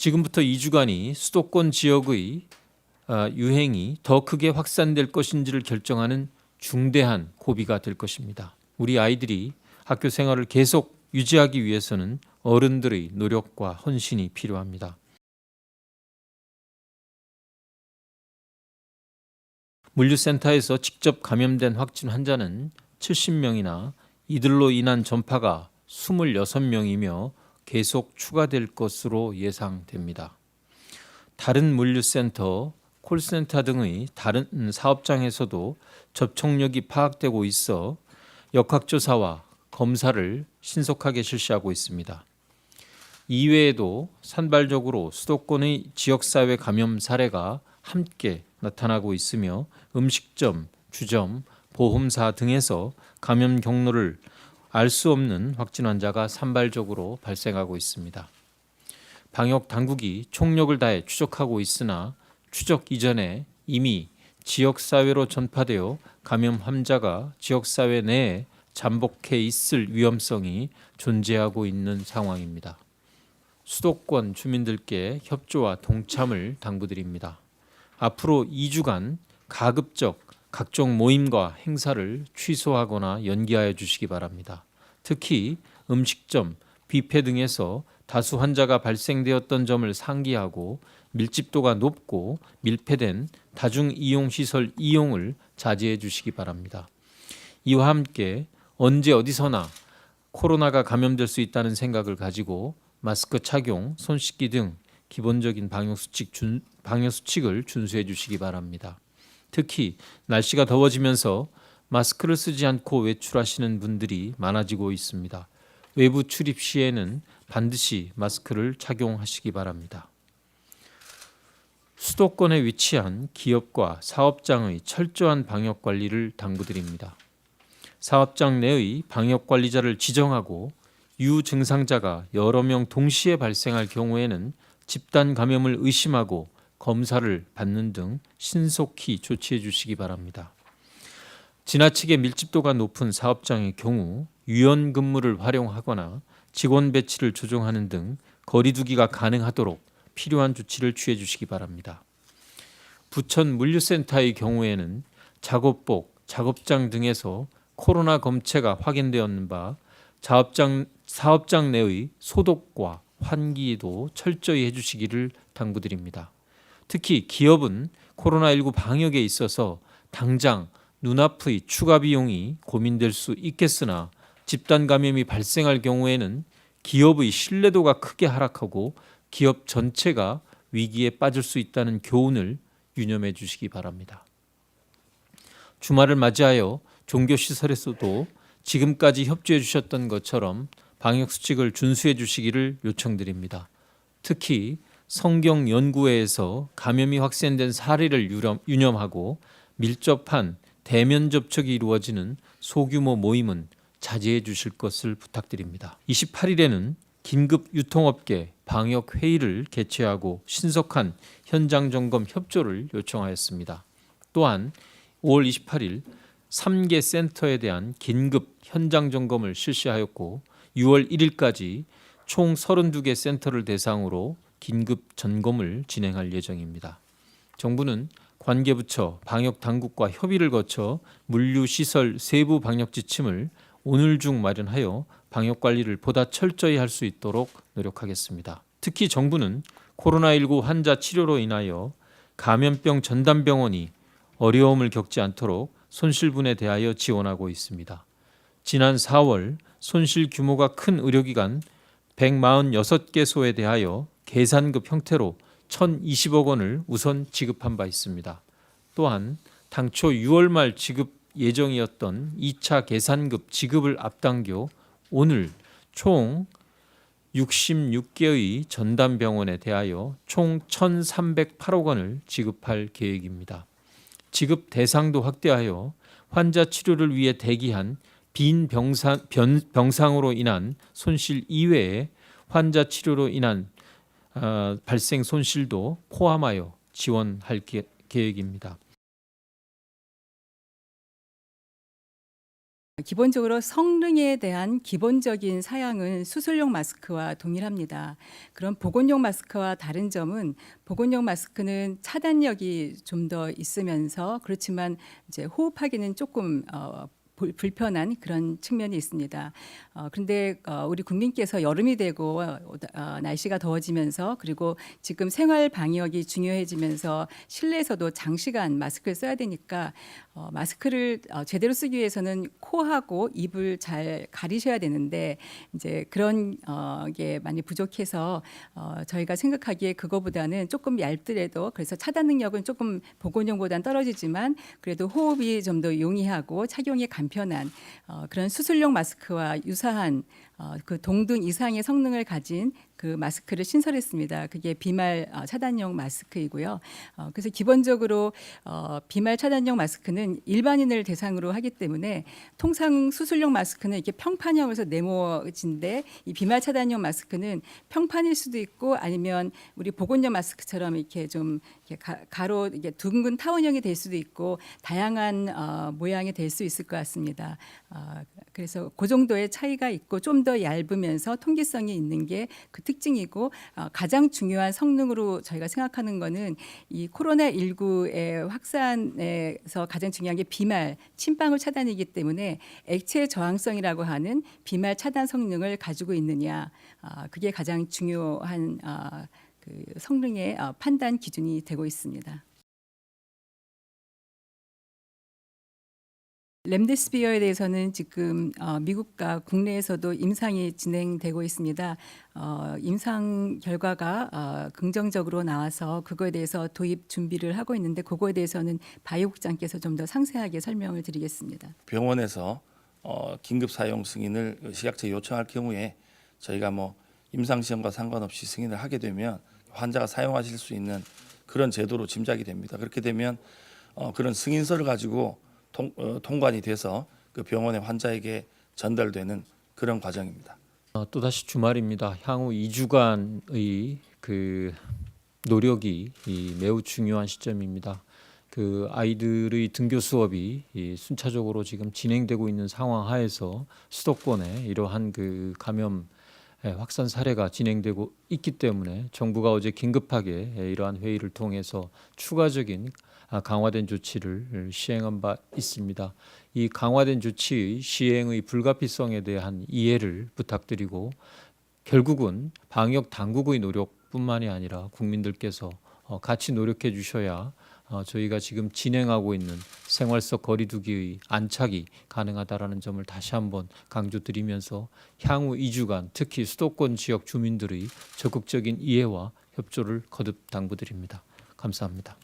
지금부터 2주간이 수도권 지역의 유행이 더 크게 확산될 것인지를 결정하는 중대한 고비가 될 것입니다. 우리 아이들이 학교 생활을 계속 유지하기 위해서는 어른들의 노력과 헌신이 필요합니다. 물류센터에서 직접 감염된 확진 환자는 70명이나 이들로 인한 전파가 26명이며 계속 추가될 것으로 예상됩니다. 다른 물류센터, 콜센터 등의 다른 사업장에서도 접촉력이 파악되고 있어 역학조사와 검사를 신속하게 실시하고 있습니다. 이외에도 산발적으로 수도권의 지역사회 감염 사례가 함께 나타나고 있으며 음식점, 주점, 보험사 등에서 감염 경로를 알 수 없는 확진 환자가 산발적으로 발생하고 있습니다. 방역 당국이 총력을 다해 추적하고 있으나 추적 이전에 이미 지역사회로 전파되어 감염 환자가 지역사회 내에 잠복해 있을 위험성이 존재하고 있는 상황입니다. 수도권 주민들께 협조와 동참을 당부드립니다. 앞으로 2주간 가급적 각종 모임과 행사를 취소하거나 연기하여 주시기 바랍니다. 특히 음식점, 뷔페 등에서 다수 환자가 발생되었던 점을 상기하고 밀집도가 높고 밀폐된 다중이용시설 이용을 자제해 주시기 바랍니다. 이와 함께 언제 어디서나 코로나가 감염될 수 있다는 생각을 가지고 마스크 착용, 손 씻기 등 기본적인 방역수칙을 준수해 주시기 바랍니다. 특히 날씨가 더워지면서 마스크를 쓰지 않고 외출하시는 분들이 많아지고 있습니다. 외부 출입 시에는 반드시 마스크를 착용하시기 바랍니다. 수도권에 위치한 기업과 사업장의 철저한 방역 관리를 당부드립니다. 사업장 내의 방역 관리자를 지정하고 유증상자가 여러 명 동시에 발생할 경우에는 집단 감염을 의심하고 검사를 받는 등 신속히 조치해 주시기 바랍니다. 지나치게 밀집도가 높은 사업장의 경우 유연 근무를 활용하거나 직원 배치를 조정하는 등 거리 두기가 가능하도록 필요한 조치를 취해 주시기 바랍니다. 부천 물류센터의 경우에는 작업복, 작업장 등에서 코로나 검체가 확인되었는 바 사업장 내의 소독과 환기도 철저히 해주시기를 당부드립니다. 특히 기업은 코로나19 방역에 있어서 당장 눈앞의 추가 비용이 고민될 수 있겠으나 집단 감염이 발생할 경우에는 기업의 신뢰도가 크게 하락하고 기업 전체가 위기에 빠질 수 있다는 교훈을 유념해 주시기 바랍니다. 주말을 맞이하여 종교시설에서도 지금까지 협조해 주셨던 것처럼 방역수칙을 준수해 주시기를 요청드립니다. 특히 성경연구회에서 감염이 확산된 사례를 유념하고 밀접한 대면 접촉이 이루어지는 소규모 모임은 자제해 주실 것을 부탁드립니다. 28일에는 긴급 유통업계 방역회의를 개최하고 신속한 현장 점검 협조를 요청하였습니다. 또한 5월 28일 3개 센터에 대한 긴급 현장 점검을 실시하였고 6월 1일까지 총 32개 센터를 대상으로 긴급 점검을 진행할 예정입니다. 정부는 관계부처 방역당국과 협의를 거쳐 물류시설 세부 방역지침을 오늘 중 마련하여 방역관리를 보다 철저히 할 수 있도록 노력하겠습니다. 특히 정부는 코로나19 환자 치료로 인하여 감염병 전담병원이 어려움을 겪지 않도록 손실분에 대하여 지원하고 있습니다. 지난 4월 손실 규모가 큰 의료기관 146개소에 대하여 계산급 형태로 1,020억 원을 우선 지급한 바 있습니다. 또한 당초 6월 말 지급 예정이었던 2차 계산급 지급을 앞당겨 오늘 총 66개의 전담병원에 대하여 총 1,308억 원을 지급할 계획입니다. 지급 대상도 확대하여 환자 치료를 위해 대기한 빈 병상으로 인한 손실 이외에 환자 치료로 인한 발생 손실도 포함하여 지원할 계획입니다. 기본적으로 성능에 대한 기본적인 사양은 수술용 마스크와 동일합니다. 그럼 보건용 마스크와 다른 점은 보건용 마스크는 차단력이 좀 더 있으면서 그렇지만 이제 호흡하기는 조금 불편한 그런 측면이 있습니다. 그런데 우리 국민께서 여름이 되고 날씨가 더워지면서 그리고 지금 생활 방역이 중요해지면서 실내에서도 장시간 마스크를 써야 되니까 마스크를 제대로 쓰기 위해서는 코하고 입을 잘 가리셔야 되는데 이제 그런 게 많이 부족해서 저희가 생각하기에 그거보다는 조금 얇더라도 그래서 차단 능력은 조금 보건용보다는 떨어지지만 그래도 호흡이 좀 더 용이하고 착용이 간편한 그런 수술용 마스크와 유사한 그 동등 이상의 성능을 가진 그 마스크를 신설했습니다. 그게 비말 차단용 마스크이고요. 그래서 기본적으로 비말 차단용 마스크는 일반인을 대상으로 하기 때문에 통상 수술용 마스크는 이렇게 평판형에서 네모진데 이 비말 차단용 마스크는 평판일 수도 있고 아니면 우리 보건용 마스크처럼 이렇게 좀 이렇게 가로 이게 둥근 타원형이 될 수도 있고 다양한 모양이 될 수 있을 것 같습니다. 그래서 그 정도의 차이가 있고 좀 더 얇으면서 통기성이 있는 게 그 특징이고 가장 중요한 성능으로 저희가 생각하는 거는 이 코로나19의 확산에서 가장 중요한 게 비말 침방울 차단이기 때문에 액체 저항성이라고 하는 비말 차단 성능을 가지고 있느냐 그게 가장 중요한 그 성능의 판단 기준이 되고 있습니다. 렘데시비어에 대해서는 지금 미국과 국내에서도 임상이 진행되고 있습니다. 임상 결과가 긍정적으로 나와서 그거에 대해서 도입 준비를 하고 있는데 그거에 대해서는 바이오국장께서 좀 더 상세하게 설명을 드리겠습니다. 병원에서 긴급 사용 승인을 식약처에 요청할 경우에 저희가 뭐 임상 시험과 상관없이 승인을 하게 되면 환자가 사용하실 수 있는 그런 제도로 짐작이 됩니다. 그렇게 되면 그런 승인서를 가지고 통관이 돼서 그 병원의 환자에게 전달되는 그런 과정입니다. 또다시 주말입니다. 향후 2주간의 그 노력이 매우 중요한 시점입니다. 그 아이들의 등교 수업이 순차적으로 지금 진행되고 있는 상황 하에서 수도권에 이러한 그 감염 확산 사례가 진행되고 있기 때문에 정부가 어제 긴급하게 이러한 회의를 통해서 추가적인 강화된 조치를 시행한 바 있습니다. 이 강화된 조치의 시행의 불가피성에 대한 이해를 부탁드리고 결국은 방역 당국의 노력뿐만이 아니라 국민들께서 같이 노력해 주셔야 저희가 지금 진행하고 있는 생활 속 거리 두기의 안착이 가능하다라는 점을 다시 한번 강조드리면서 향후 2주간 특히 수도권 지역 주민들의 적극적인 이해와 협조를 거듭 당부드립니다. 감사합니다.